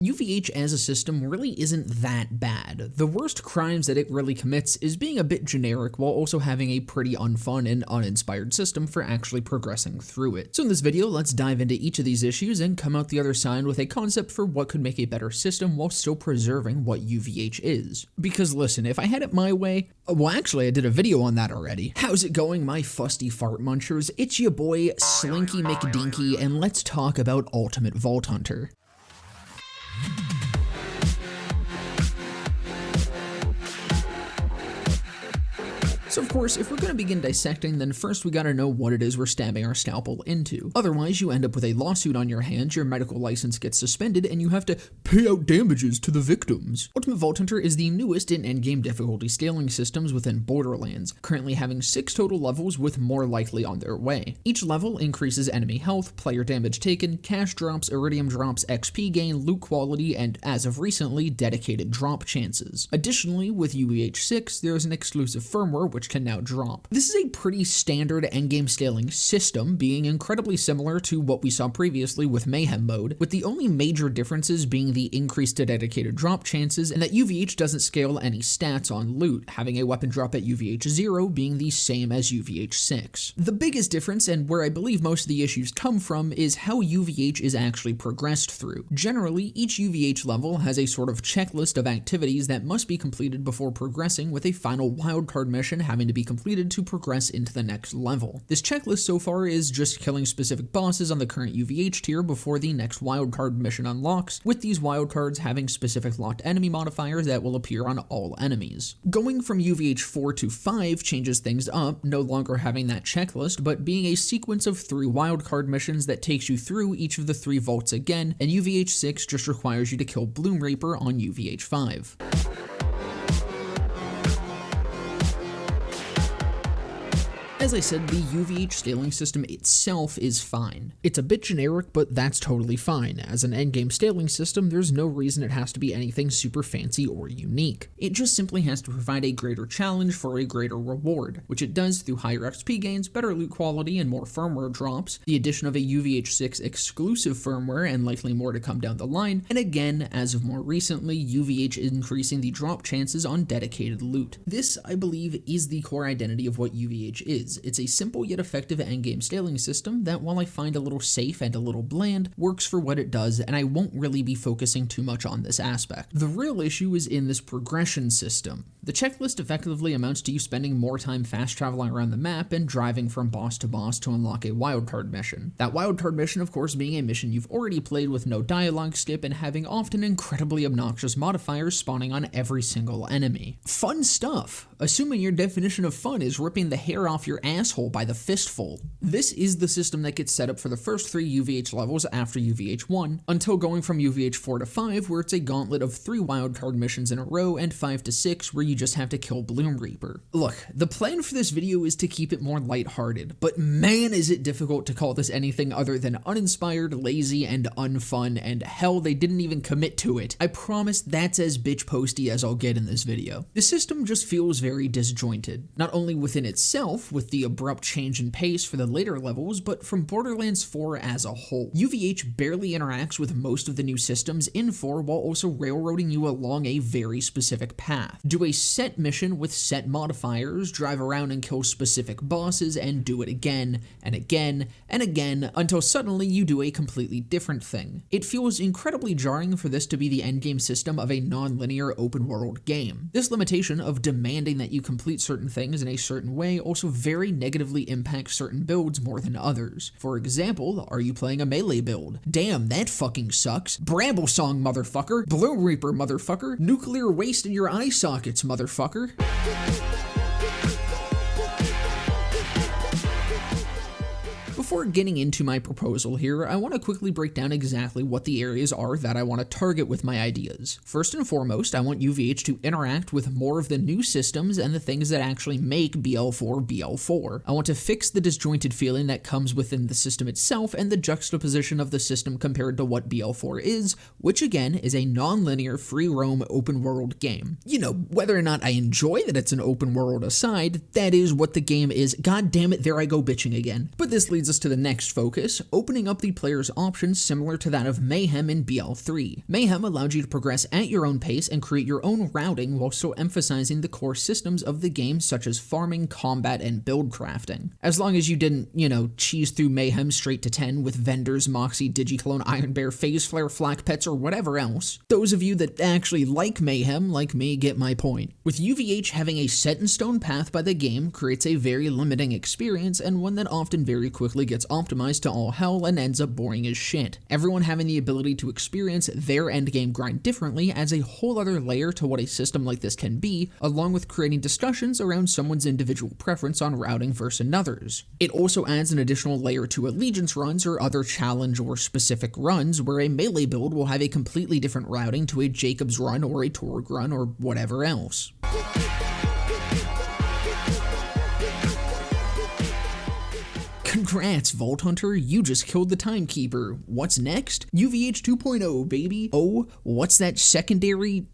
UVH as a system really isn't that bad. The worst crimes that it really commits is being a bit generic while also having a pretty unfun and uninspired system for actually progressing through it. So in this video, let's dive into each of these issues and come out the other side with a concept for what could make a better system while still preserving what UVH is. Because listen, if I had it my way, well actually I did a video on that already. How's it going, my fusty fart munchers? It's your boy Slinky McDinky, and let's talk about Ultimate Vault Hunter. So of course, if we're going to begin dissecting, then first we gotta know what it is we're stabbing our scalpel into. Otherwise, you end up with a lawsuit on your hands, your medical license gets suspended, and you have to pay out damages to the victims. Ultimate Vault Hunter is the newest in endgame difficulty scaling systems within Borderlands, currently having 6 total levels with more likely on their way. Each level increases enemy health, player damage taken, cash drops, iridium drops, XP gain, loot quality, and as of recently, dedicated drop chances. Additionally, with UVH 6, there is an exclusive firmware which can now drop. This is a pretty standard endgame scaling system, being incredibly similar to what we saw previously with Mayhem mode, with the only major differences being the increased to dedicated drop chances and that UVH doesn't scale any stats on loot, having a weapon drop at UVH 0 being the same as UVH 6. The biggest difference, and where I believe most of the issues come from, is how UVH is actually progressed through. Generally, each UVH level has a sort of checklist of activities that must be completed before progressing, with a final wildcard mission having to be completed to progress into the next level. This checklist so far is just killing specific bosses on the current UVH tier before the next wildcard mission unlocks, with these wildcards having specific locked enemy modifiers that will appear on all enemies. Going from UVH 4 to 5 changes things up, no longer having that checklist, but being a sequence of 3 wildcard missions that takes you through each of the 3 vaults again, and UVH 6 just requires you to kill Bloom Reaper on UVH 5. As I said, the UVH scaling system itself is fine. It's a bit generic, but that's totally fine. As an endgame scaling system, there's no reason it has to be anything super fancy or unique. It just simply has to provide a greater challenge for a greater reward, which it does through higher XP gains, better loot quality, and more firmware drops, the addition of a UVH 6 exclusive firmware, and likely more to come down the line, and again, as of more recently, UVH increasing the drop chances on dedicated loot. This, I believe, is the core identity of what UVH is. It's a simple yet effective endgame scaling system that, while I find a little safe and a little bland, works for what it does, and I won't really be focusing too much on this aspect. The real issue is in this progression system. The checklist effectively amounts to you spending more time fast traveling around the map and driving from boss to boss to unlock a wildcard mission. That wildcard mission, of course, being a mission you've already played with no dialogue skip and having often incredibly obnoxious modifiers spawning on every single enemy. Fun stuff, assuming your definition of fun is ripping the hair off your asshole by the fistful. This is the system that gets set up for the first 3 UVH levels after UVH 1, until going from UVH 4 to 5, where it's a gauntlet of 3 wildcard missions in a row, and 5 to 6, where you just have to kill Bloom Reaper. Look, the plan for this video is to keep it more lighthearted, but man is it difficult to call this anything other than uninspired, lazy, and unfun, and hell, they didn't even commit to it. I promise that's as bitch posty as I'll get in this video. The system just feels very disjointed, not only within itself, with the abrupt change in pace for the later levels, but from Borderlands 4 as a whole. UVH barely interacts with most of the new systems in 4 while also railroading you along a very specific path. Do a set mission with set modifiers, drive around and kill specific bosses, and do it again, and again, and again, until suddenly you do a completely different thing. It feels incredibly jarring for this to be the endgame system of a non-linear open-world game. This limitation of demanding that you complete certain things in a certain way also very negatively impacts certain builds more than others. For example, are you playing a melee build? Damn, that fucking sucks. Bramble Song, motherfucker. Bloom Reaper, motherfucker. Nuclear waste in your eye sockets, motherfucker. Before getting into my proposal here, I want to quickly break down exactly what the areas are that I want to target with my ideas. First and foremost, I want UVH to interact with more of the new systems and the things that actually make BL4 BL4. I want to fix the disjointed feeling that comes within the system itself and the juxtaposition of the system compared to what BL4 is, which again is a non-linear free roam open world game. You know, whether or not I enjoy that it's an open world aside, that is what the game is. God damn it, there I go bitching again. But this leads us to the next focus, opening up the player's options similar to that of Mayhem in BL3. Mayhem allowed you to progress at your own pace and create your own routing while still emphasizing the core systems of the game such as farming, combat, and build crafting. As long as you didn't, cheese through Mayhem straight to 10 with Vendors, Moxie, Digiclone, Iron Bear, Phase Flare, Flak Pets, or whatever else. Those of you that actually like Mayhem, like me, get my point. With UVH having a set-in-stone path by the game creates a very limiting experience and one that often very quickly gets optimized to all hell and ends up boring as shit. Everyone having the ability to experience their endgame grind differently adds a whole other layer to what a system like this can be, along with creating discussions around someone's individual preference on routing versus another's. It also adds an additional layer to allegiance runs or other challenge or specific runs where a melee build will have a completely different routing to a Jacob's run or a Torg run or whatever else. Congrats, Vault Hunter, you just killed the Timekeeper. What's next? UVH 2.0, baby. Oh, what's that secondary,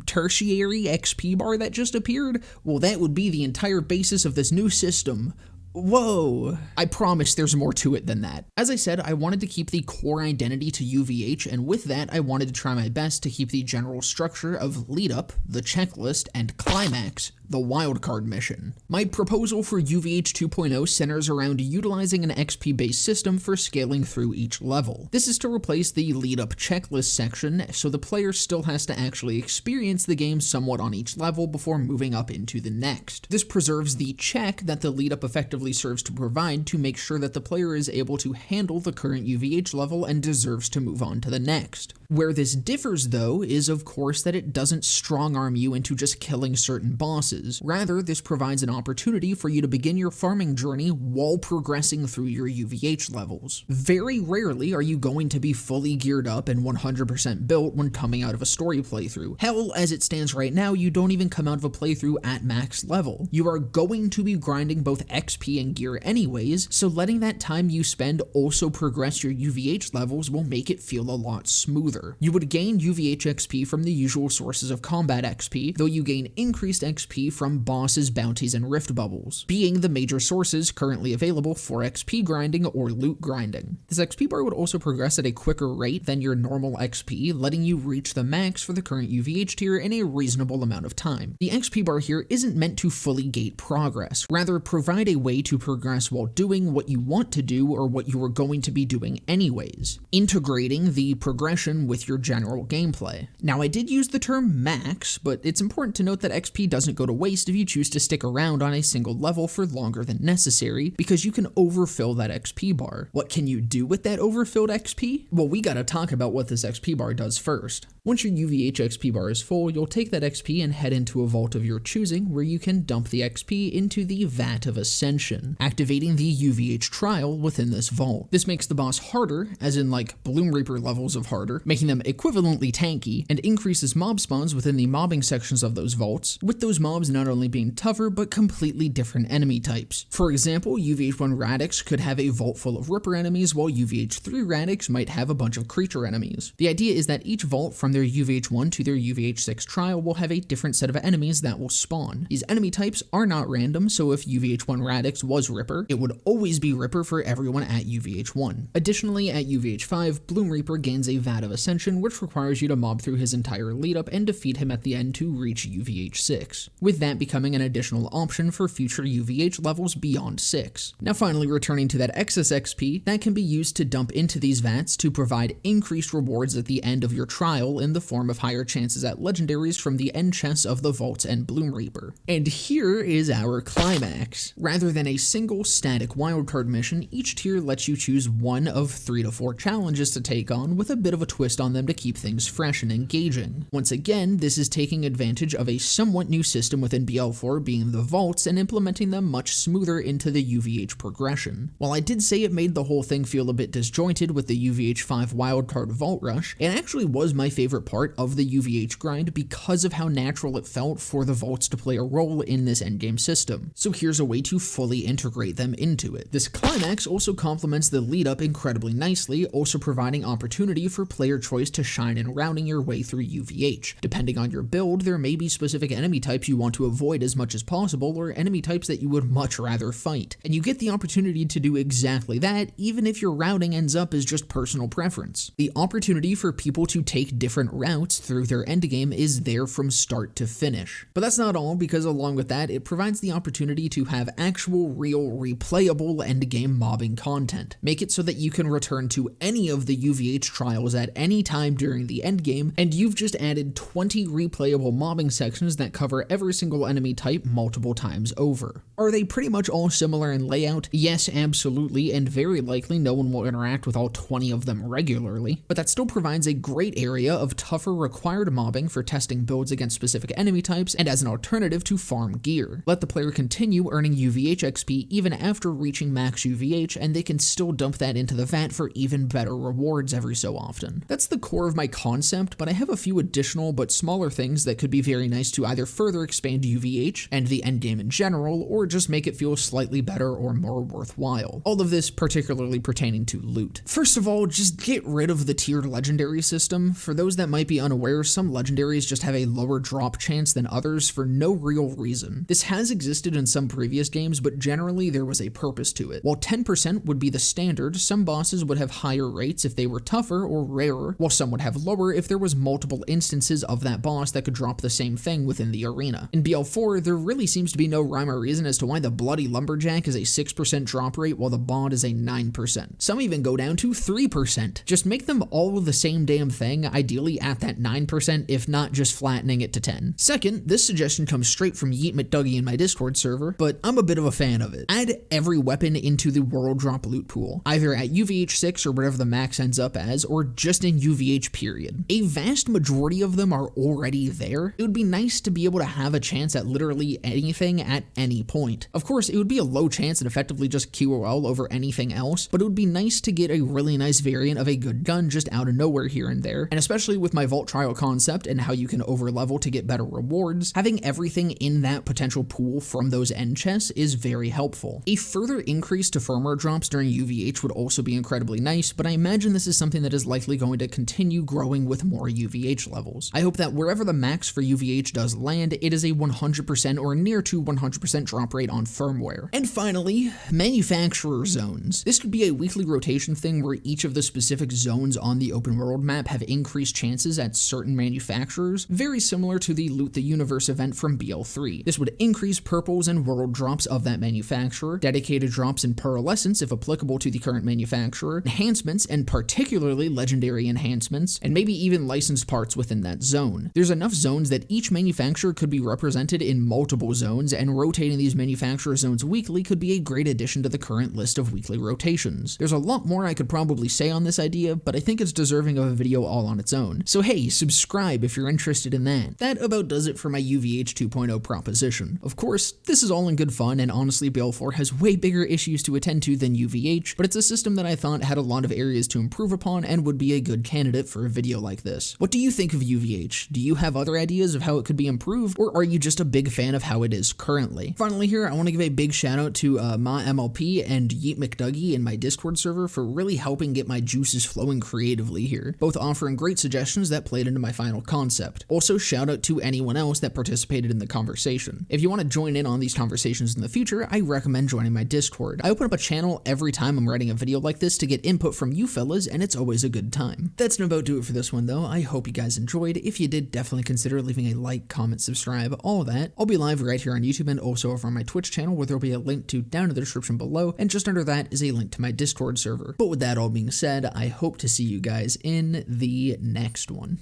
tertiary XP bar that just appeared? Well, that would be the entire basis of this new system. Whoa! I promise there's more to it than that. As I said, I wanted to keep the core identity to UVH, and with that, I wanted to try my best to keep the general structure of lead up, the checklist, and climax, the wildcard mission. My proposal for UVH 2.0 centers around utilizing an XP-based system for scaling through each level. This is to replace the lead-up checklist section, so the player still has to actually experience the game somewhat on each level before moving up into the next. This preserves the check that the lead-up effectively serves to provide to make sure that the player is able to handle the current UVH level and deserves to move on to the next. Where this differs, though, is of course that it doesn't strong-arm you into just killing certain bosses. Rather, this provides an opportunity for you to begin your farming journey while progressing through your UVH levels. Very rarely are you going to be fully geared up and 100% built when coming out of a story playthrough. Hell, as it stands right now, you don't even come out of a playthrough at max level. You are going to be grinding both XP and gear anyways, so letting that time you spend also progress your UVH levels will make it feel a lot smoother. You would gain UVH XP from the usual sources of combat XP, though you gain increased XP from bosses, bounties, and rift bubbles, being the major sources currently available for XP grinding or loot grinding. This XP bar would also progress at a quicker rate than your normal XP, letting you reach the max for the current UVH tier in a reasonable amount of time. The XP bar here isn't meant to fully gate progress, rather provide a way to progress while doing what you want to do or what you are going to be doing anyways, integrating the progression with your general gameplay. Now, I did use the term max, but it's important to note that XP doesn't go to waste if you choose to stick around on a single level for longer than necessary, because you can overfill that XP bar. What can you do with that overfilled XP? Well, we gotta talk about what this XP bar does first. Once your UVH XP bar is full, you'll take that XP and head into a vault of your choosing, where you can dump the XP into the Vat of Ascension, activating the UVH trial within this vault. This makes the boss harder, as in like Bloom Reaper levels of harder, making them equivalently tanky, and increases mob spawns within the mobbing sections of those vaults, with those mobs not only being tougher, but completely different enemy types. For example, UVH1 Radix could have a vault full of Ripper enemies, while UVH3 Radix might have a bunch of creature enemies. The idea is that each vault from their UVH1 to their UVH6 trial will have a different set of enemies that will spawn. These enemy types are not random, so if UVH1 Radix was Ripper, it would always be Ripper for everyone at UVH1. Additionally, at UVH5, Bloom Reaper gains a Vat of Ascension, which requires you to mob through his entire lead up and defeat him at the end to reach UVH6, with that becoming an additional option for future UVH levels beyond 6. Now finally, returning to that excess XP, that can be used to dump into these vats to provide increased rewards at the end of your trial in the form of higher chances at legendaries from the end chests of the vaults and Bloom Reaper. And here is our climax. Rather than a single static wildcard mission, each tier lets you choose one of 3 to 4 challenges to take on, with a bit of a twist on them to keep things fresh and engaging. Once again, this is taking advantage of a somewhat new system within BL4 being the vaults and implementing them much smoother into the UVH progression. While I did say it made the whole thing feel a bit disjointed with the UVH5 wildcard vault rush, it actually was my favorite favorite part of the UVH grind because of how natural it felt for the vaults to play a role in this endgame system. So here's a way to fully integrate them into it. This climax also complements the lead up incredibly nicely, also providing opportunity for player choice to shine in rounding your way through UVH. Depending on your build, there may be specific enemy types you want to avoid as much as possible, or enemy types that you would much rather fight. And you get the opportunity to do exactly that, even if your routing ends up as just personal preference. The opportunity for people to take different routes through their endgame is there from start to finish. But that's not all, because along with that, it provides the opportunity to have actual, real, replayable endgame mobbing content. Make it so that you can return to any of the UVH trials at any time during the endgame, and you've just added 20 replayable mobbing sections that cover every single enemy type multiple times over. Are they pretty much all similar in layout? Yes, absolutely, and very likely no one will interact with all 20 of them regularly, but that still provides a great area of tougher required mobbing for testing builds against specific enemy types and as an alternative to farm gear. Let the player continue earning UVH XP even after reaching max UVH, and they can still dump that into the vat for even better rewards every so often. That's the core of my concept, but I have a few additional but smaller things that could be very nice to either further expand UVH and the endgame in general, or just make it feel slightly better or more worthwhile. All of this particularly pertaining to loot. First of all, just get rid of the tiered legendary system. For those that might be unaware, some legendaries just have a lower drop chance than others for no real reason. This has existed in some previous games, but generally there was a purpose to it. While 10% would be the standard, some bosses would have higher rates if they were tougher or rarer, while some would have lower if there was multiple instances of that boss that could drop the same thing within the arena. In BL4, there really seems to be no rhyme or reason as to why the Bloody Lumberjack is a 6% drop rate while the Bond is a 9%. Some even go down to 3%. Just make them all the same damn thing, ideally at that 9%, if not just flattening it to 10. Second, this suggestion comes straight from Yeet McDougie in my Discord server, but I'm a bit of a fan of it. Add every weapon into the world drop loot pool, either at UVH 6 or whatever the max ends up as, or just in UVH period. A vast majority of them are already there. It would be nice to be able to have a chance at literally anything at any point. Of course, it would be a low chance and effectively just QOL over anything else, but it would be nice to get a really nice variant of a good gun just out of nowhere here and there, and especially with my vault trial concept and how you can overlevel to get better rewards, having everything in that potential pool from those end chests is very helpful. A further increase to firmware drops during UVH would also be incredibly nice, but I imagine this is something that is likely going to continue growing with more UVH levels. I hope that wherever the max for UVH does land, it is a 100% or near to 100% drop rate on firmware. And finally, manufacturer zones. This could be a weekly rotation thing where each of the specific zones on the open world map have increased chances at certain manufacturers, very similar to the Loot the Universe event from BL3. This would increase purples and world drops of that manufacturer, dedicated drops in pearlescence if applicable to the current manufacturer, enhancements and particularly legendary enhancements, and maybe even licensed parts within that zone. There's enough zones that each manufacturer could be represented in multiple zones, and rotating these manufacturer zones weekly could be a great addition to the current list of weekly rotations. There's a lot more I could probably say on this idea, but I think it's deserving of a video all on its own. So hey, subscribe if you're interested in that. That about does it for my UVH 2.0 proposition. Of course, this is all in good fun, and honestly BL4 has way bigger issues to attend to than UVH, but it's a system that I thought had a lot of areas to improve upon and would be a good candidate for a video like this. What do you think of UVH? Do you have other ideas of how it could be improved, or are you just a big fan of how it is currently? Finally here, I want to give a big shout out to MaMLP and Yeet McDougie in my Discord server for really helping get my juices flowing creatively here, both offering great suggestions that played into my final concept. Also, shout out to anyone else that participated in the conversation. If you want to join in on these conversations in the future, I recommend joining my Discord. I open up a channel every time I'm writing a video like this to get input from you fellas, and it's always a good time. That's about do it for this one though. I hope you guys enjoyed. If you did, definitely consider leaving a like, comment, subscribe, all of that. I'll be live right here on YouTube and also over on my Twitch channel, where there'll be a link to down in the description below, and just under that is a link to my Discord server. But with that all being said, I hope to see you guys in the next one.